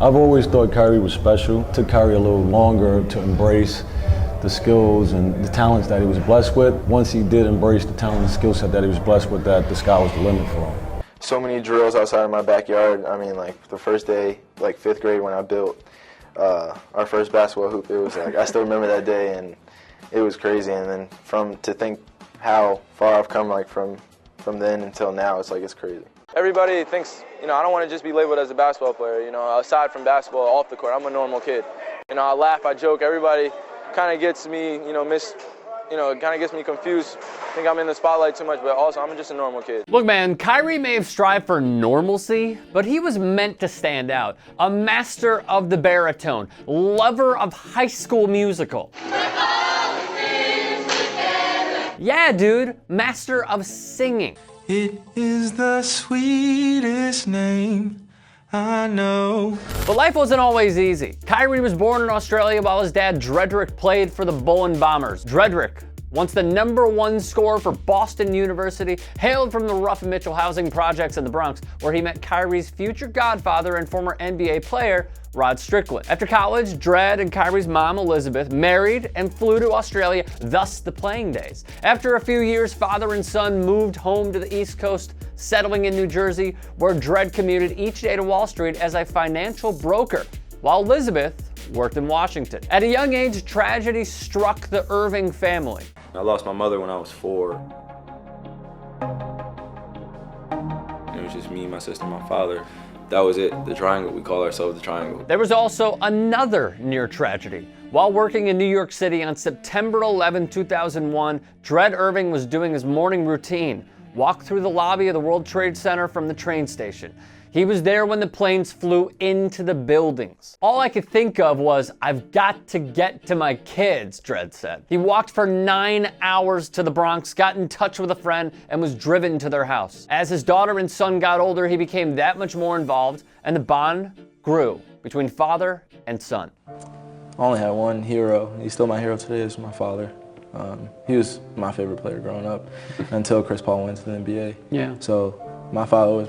I've always thought Kyrie was special. It took Kyrie a little longer to embrace the skills and the talents that he was blessed with. Once he did embrace the talent and skill set that he was blessed with, that the sky was the limit for him. So many drills outside of my backyard. I mean, like the first day, like 5th grade when I built our first basketball hoop, it was like, I still remember that day, and it was crazy. And then to think how far I've come, like from then until now, it's like, it's crazy. Everybody thinks, I don't want to just be labeled as a basketball player. Aside from basketball, off the court, I'm a normal kid. I laugh, I joke. Everybody kind of gets me, kind of gets me confused. I think I'm in the spotlight too much, but also I'm just a normal kid. Look, man, Kyrie may have strived for normalcy, but he was meant to stand out. A master of the baritone, lover of High School Musical. Yeah, dude, master of singing. It is the sweetest name I know. But life wasn't always easy. Kyrie was born in Australia while his dad Drederick played for the Bullen Bombers. Drederick, once the #1 scorer for Boston University, hailed from the Rough and Mitchell housing projects in the Bronx, where he met Kyrie's future godfather and former NBA player, Rod Strickland. After college, Dred and Kyrie's mom, Elizabeth, married and flew to Australia, thus the playing days. After a few years, father and son moved home to the East Coast, settling in New Jersey, where Dred commuted each day to Wall Street as a financial broker, while Elizabeth worked in Washington. At a young age, tragedy struck the Irving family. I lost my mother when I was 4. It was just me, my sister, my father. That was it, the triangle. We call ourselves the triangle. There was also another near tragedy. While working in New York City on September 11, 2001, Dred Irving was doing his morning routine, walked through the lobby of the World Trade Center from the train station. He was there when the planes flew into the buildings. All I could think of was, I've got to get to my kids, Dred said. He walked for 9 hours to the Bronx, got in touch with a friend, and was driven to their house. As his daughter and son got older, he became that much more involved, and the bond grew between father and son. I only had one hero. He's still my hero today. Is my father. He was my favorite player growing up until Chris Paul went to the NBA. Yeah. So my father was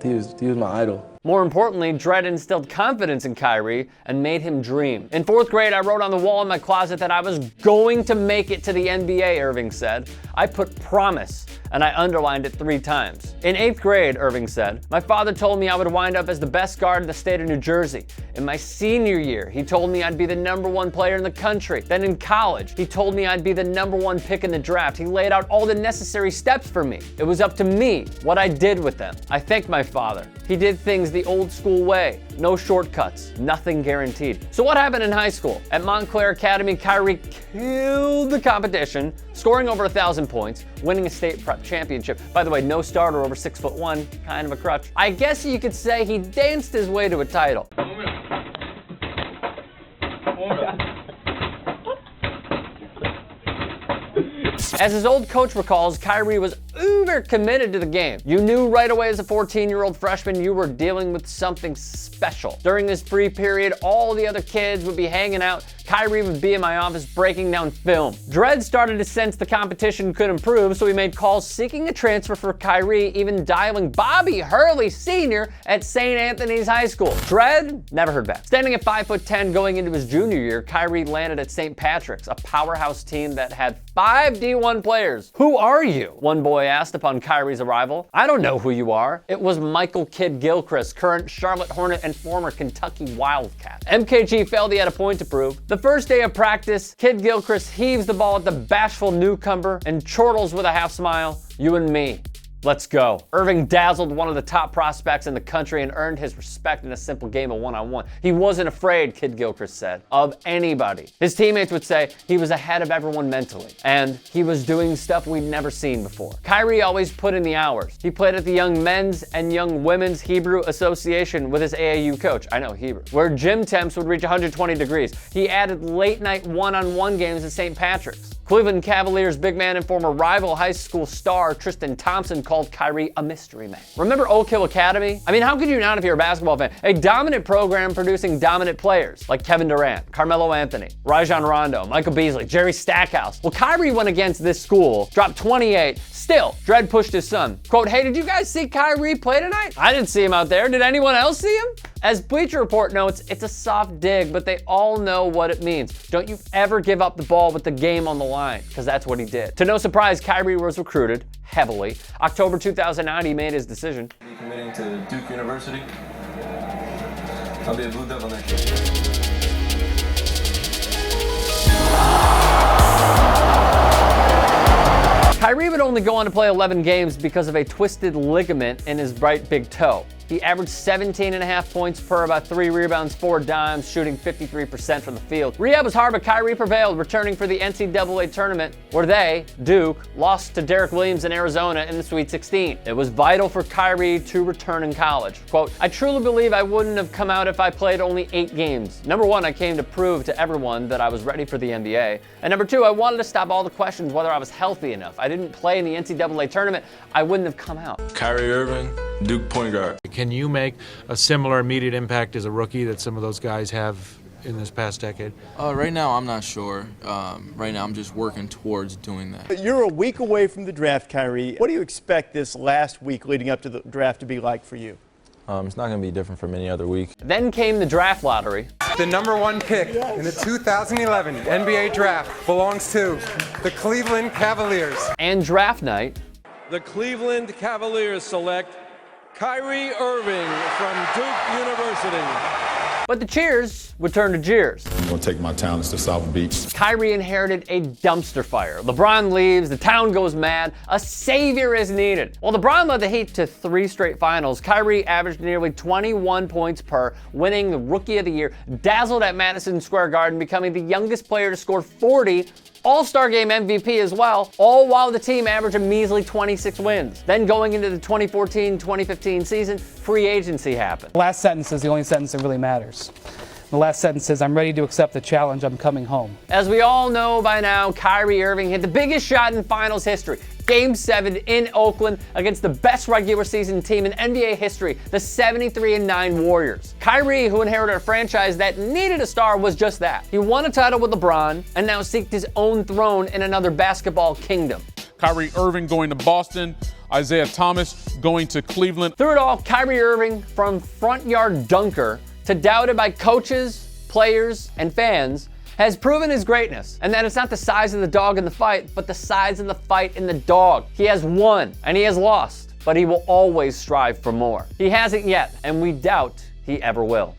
he was my idol. More importantly, Dred instilled confidence in Kyrie and made him dream. In 4th grade, I wrote on the wall in my closet that I was going to make it to the NBA, Irving said. I put promise, and I underlined it 3 times. In 8th grade, Irving said, my father told me I would wind up as the best guard in the state of New Jersey. In my senior year, he told me I'd be the #1 player in the country. Then in college, he told me I'd be the #1 pick in the draft. He laid out all the necessary steps for me. It was up to me what I did with them. I thank my father. He did things the old school way. No shortcuts, nothing guaranteed. So what happened in high school? At Montclair Academy, Kyrie killed the competition, scoring over 1,000 points, winning a state prep championship. By the way, no starter over 6'1", kind of a crutch. I guess you could say he danced his way to a title. As his old coach recalls, Kyrie was uber committed to the game. You knew right away as a 14-year-old freshman you were dealing with something special. During this free period, all the other kids would be hanging out. Kyrie would be in my office breaking down film. Dred started to sense the competition could improve, so he made calls seeking a transfer for Kyrie, even dialing Bobby Hurley Sr. at St. Anthony's High School. Dred never heard back. Standing at 5'10" going into his junior year, Kyrie landed at St. Patrick's, a powerhouse team that had 5 D1 players. Who are you? One boy asked upon Kyrie's arrival. I don't know who you are. It was Michael Kidd Gilchrist, current Charlotte Hornet and former Kentucky Wildcat. MKG felt he had a point to prove. The first day of practice, Kidd Gilchrist heaves the ball at the bashful newcomer and chortles with a half smile, "You and me. Let's go." Irving dazzled one of the top prospects in the country and earned his respect in a simple game of one-on-one. He wasn't afraid, Kidd Gilchrist said, of anybody. His teammates would say he was ahead of everyone mentally, and he was doing stuff we'd never seen before. Kyrie always put in the hours. He played at the Young Men's and Young Women's Hebrew Association with his AAU coach, I know Hebrew, where gym temps would reach 120 degrees. He added late-night one-on-one games at St. Patrick's. Cleveland Cavaliers big man and former rival high school star Tristan Thompson called Kyrie a mystery man. Remember Oak Hill Academy? I mean, how could you not if you're a basketball fan? A dominant program producing dominant players like Kevin Durant, Carmelo Anthony, Rajon Rondo, Michael Beasley, Jerry Stackhouse. Well, Kyrie went against this school, dropped 28. Still, Dredd pushed his son. Quote, "Hey, did you guys see Kyrie play tonight? I didn't see him out there. Did anyone else see him?" As Bleacher Report notes, it's a soft dig, but they all know what it means. Don't you ever give up the ball with the game on the line, because that's what he did. To no surprise, Kyrie was recruited heavily. October 2009, he made his decision. Be committing to Duke University. I'll be a Blue Devil next year. Kyrie would only go on to play 11 games because of a twisted ligament in his right big toe. He averaged 17.5 points per, about 3 rebounds, 4 dimes, shooting 53% from the field. Rehab was hard, but Kyrie prevailed, returning for the NCAA tournament, where they, Duke, lost to Derek Williams in Arizona in the Sweet 16. It was vital for Kyrie to return in college. Quote, "I truly believe I wouldn't have come out if I played only 8 games. Number one, I came to prove to everyone that I was ready for the NBA. And number two, I wanted to stop all the questions whether I was healthy enough. I didn't play in the NCAA tournament, I wouldn't have come out." Kyrie Irving, Duke point guard. Can you make a similar immediate impact as a rookie that some of those guys have in this past decade? Right now, I'm not sure. Right now, I'm just working towards doing that. You're a week away from the draft, Kyrie. What do you expect this last week leading up to the draft to be like for you? It's not going to be different from any other week. Then came the draft lottery. The number 1 pick in the 2011 NBA draft belongs to the Cleveland Cavaliers. And draft night. The Cleveland Cavaliers select Kyrie Irving from Duke University. But the cheers would turn to jeers. I'm going to take my talents to South Beach. Kyrie inherited a dumpster fire. LeBron leaves, the town goes mad, a savior is needed. While LeBron led the Heat to 3 straight finals, Kyrie averaged nearly 21 points per, winning the Rookie of the Year, dazzled at Madison Square Garden, becoming the youngest player to score 40, All-Star Game MVP as well, all while the team averaged a measly 26 wins. Then going into the 2014-2015 season, free agency happened. The last sentence is the only sentence that really matters. The last sentence is, "I'm ready to accept the challenge, I'm coming home." As we all know by now, Kyrie Irving hit the biggest shot in finals history. Game 7 in Oakland against the best regular season team in NBA history, the 73-9 Warriors. Kyrie, who inherited a franchise that needed a star, was just that. He won a title with LeBron and now seeked his own throne in another basketball kingdom. Kyrie Irving going to Boston, Isaiah Thomas going to Cleveland. Through it all, Kyrie Irving, from front yard dunker to doubted by coaches, players, and fans, has proven his greatness, and that it's not the size of the dog in the fight, but the size of the fight in the dog. He has won, and he has lost, but he will always strive for more. He hasn't yet, and we doubt he ever will.